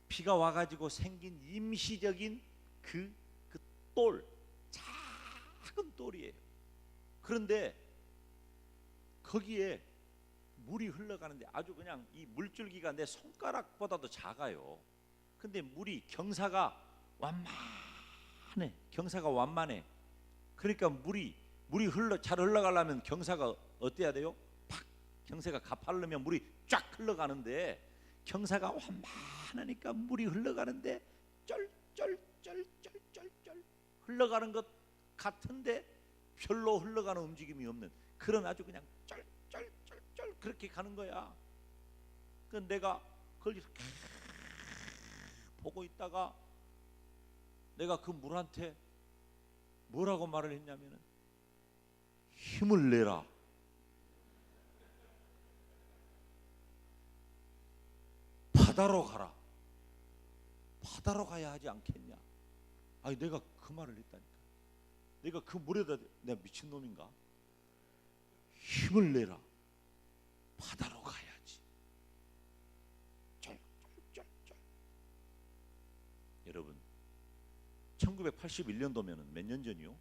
비가 와가지고 생긴 임시적인 그 돌, 작은 돌이에요. 그런데 거기에 물이 흘러가는데 아주 그냥 이 물줄기가 내 손가락보다도 작아요. 근데 물이 경사가 완만해. 그러니까 물이 잘 흘러가려면 경사가 어때야 돼요? 팍 경사가 가파르면 물이 쫙 흘러가는데 경사가 완만하니까 물이 흘러가는데 쩔쩔쩔쩔쩔 흘러가는 것 같은데 별로 흘러가는 움직임이 없는 그런 아주 그냥 쩔쩔쩔쩔 그렇게 가는 거야. 그 내가 그걸 이렇게 보고 있다가 내가 그 물한테 뭐라고 말을 했냐면은 힘을 내라. 바다로 가라. 바다로 가야 하지 않겠냐. 아니 내가 그 말을 했다니까. 내가 그 물에다 내가 미친놈인가? 힘을 내라. 바다로 가야지. 쩔쩔쩔쩔. 여러분 1981년도면은 몇 년 전이요?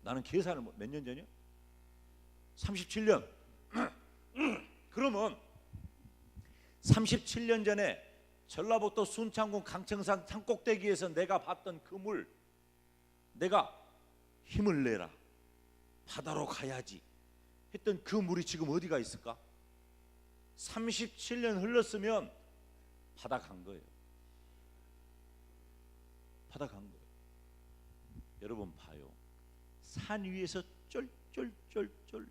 나는 계산을 몇 년 전이요? 37년. 그러면 37년 전에 전라북도 순창군 강청산 산꼭대기에서 내가 봤던 그 물, 내가 힘을 내라 바다로 가야지 했던 그 물이 지금 어디가 있을까? 37년 흘렀으면 바다 간 거예요. 바다 간 거예요. 여러분 봐요. 산 위에서 쫄쫄쫄쫄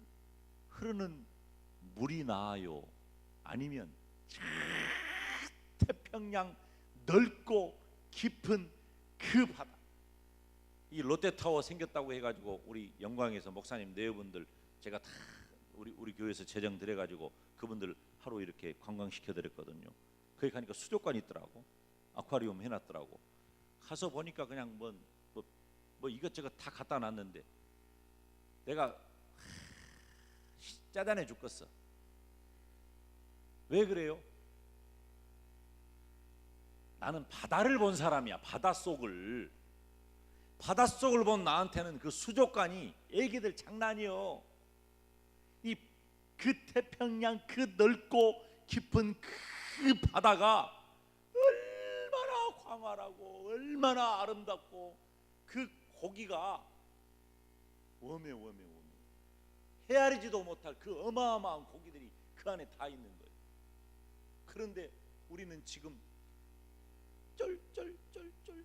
흐르는 물이 나아요? 아니면 태평양 넓고 깊은 그 바다. 이 롯데타워 생겼다고 해가지고 우리 영광에서 목사님 네 분들 제가 다 우리 교회에서 재정 들여가지고 그분들 하루 이렇게 관광시켜드렸거든요. 거기 가니까 수족관 있더라고. 아쿠아리움 해놨더라고. 가서 보니까 그냥 뭐 이것저것 다 갖다 놨는데 내가 짜잔해 죽겠어. 왜 그래요? 나는 바다를 본 사람이야. 바닷속을 본 나한테는 그 수족관이 애기들 장난이요. 그 태평양 그 넓고 깊은 그 바다가 얼마나 광활하고 얼마나 아름답고 그 고기가 웜에 헤아리지도 못할 그 어마어마한 고기들이 그 안에 다 있는 거예요. 그런데 우리는 지금 쫄쫄쫄쫄쫄쫄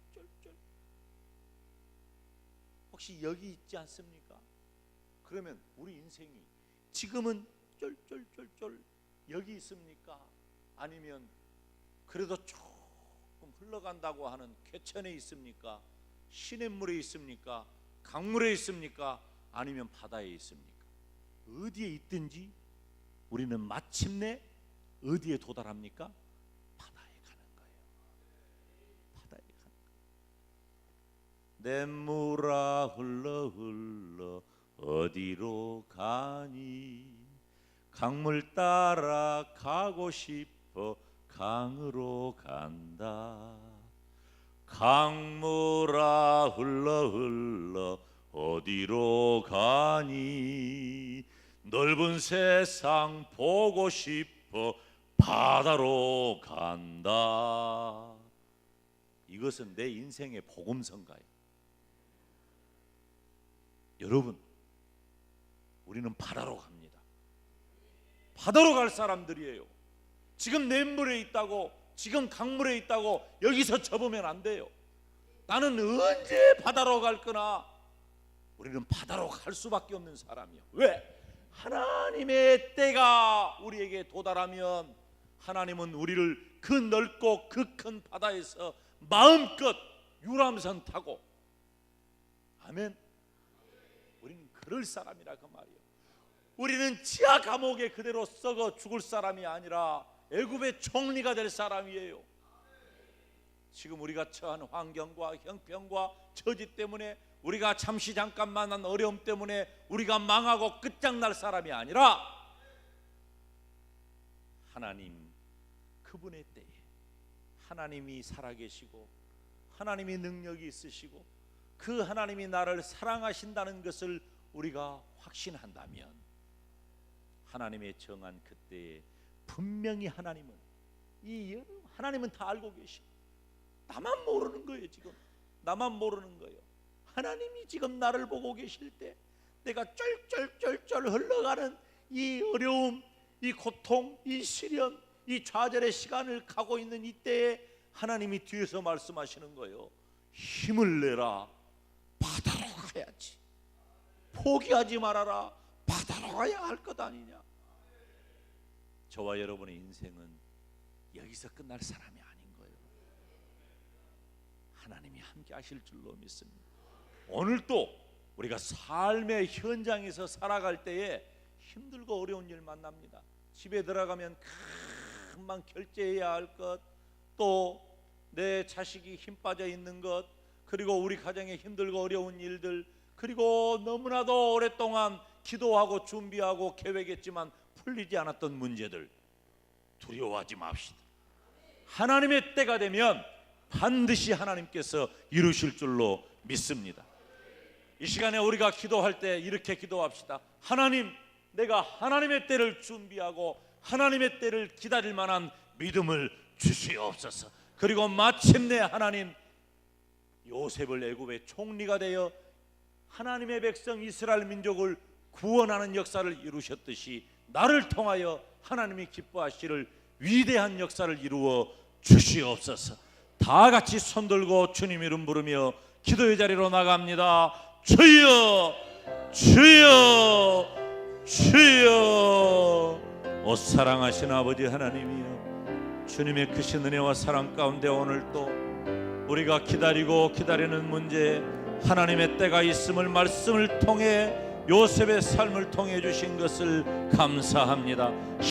혹시 여기 있지 않습니까? 그러면 우리 인생이 지금은 쫄쫄쫄쫄 여기 있습니까? 아니면 그래도 조금 흘러간다고 하는 쾌천에 있습니까? 시냇물에 있습니까? 강물에 있습니까? 아니면 바다에 있습니까? 어디에 있든지 우리는 마침내 어디에 도달합니까? 바다에 가는 거예요. 바다에 가는 거예요. 냇물아 흘러 어디로 가니? 강물 따라 가고 싶어 강으로 간다. 강물아 흘러 어디로 가니? 넓은 세상 보고 싶어 바다로 간다. 이것은 내 인생의 복음서인가요? 여러분, 우리는 바다로 갑니다. 바다로 갈 사람들이에요. 지금 냇물에 있다고, 지금 강물에 있다고 여기서 접으면 안 돼요. 나는 언제 바다로 갈 거나? 우리는 바다로 갈 수밖에 없는 사람이야. 왜? 하나님의 때가 우리에게 도달하면 하나님은 우리를 그 넓고 그 큰 바다에서 마음껏 유람선 타고, 아멘, 우리는 그럴 사람이라 그 말이에요. 우리는 지하 감옥에 그대로 썩어 죽을 사람이 아니라 애굽의 총리가 될 사람이에요. 지금 우리가 처한 환경과 형편과 처지 때문에, 우리가 잠시 잠깐 만난 어려움 때문에 우리가 망하고 끝장날 사람이 아니라 하나님 그분의 때에 하나님이 살아계시고 하나님이 능력이 있으시고 그 하나님이 나를 사랑하신다는 것을 우리가 확신한다면 하나님의 정한 그때에 분명히 하나님은 다 알고 계시. 나만 모르는 거예요. 지금 나만 모르는 거예요. 하나님이 지금 나를 보고 계실 때 내가 쫄쫄쫄쫄 흘러가는 이 어려움, 이 고통, 이 시련, 이 좌절의 시간을 가고 있는 이때에 하나님이 뒤에서 말씀하시는 거예요. 힘을 내라. 바다로 가야지. 포기하지 말아라. 바다로 가야 할 것 아니냐. 저와 여러분의 인생은 여기서 끝날 사람이 아닌 거예요. 하나님이 함께 하실 줄로 믿습니다. 오늘 또 우리가 삶의 현장에서 살아갈 때에 힘들고 어려운 일 만납니다. 집에 들어가면 금방 결제해야 할 것, 또 내 자식이 힘 빠져 있는 것, 그리고 우리 가정에 힘들고 어려운 일들, 그리고 너무나도 오랫동안 기도하고 준비하고 계획했지만 풀리지 않았던 문제들, 두려워하지 맙시다. 하나님의 때가 되면 반드시 하나님께서 이루실 줄로 믿습니다. 이 시간에 우리가 기도할 때 이렇게 기도합시다. 하나님, 내가 하나님의 때를 준비하고 하나님의 때를 기다릴 만한 믿음을 주시옵소서. 그리고 마침내 하나님 요셉을 애굽의 총리가 되어 하나님의 백성 이스라엘 민족을 구원하는 역사를 이루셨듯이 나를 통하여 하나님이 기뻐하시를 위대한 역사를 이루어 주시옵소서. 다 같이 손들고 주님 이름 부르며 기도의 자리로 나갑니다. 주여 주여 주여. 오 사랑하신 아버지 하나님이여, 주님의 크신 은혜와 사랑 가운데 오늘도 우리가 기다리는 문제, 하나님의 때가 있음을 말씀을 통해 요셉의 삶을 통해 주신 것을 감사합니다.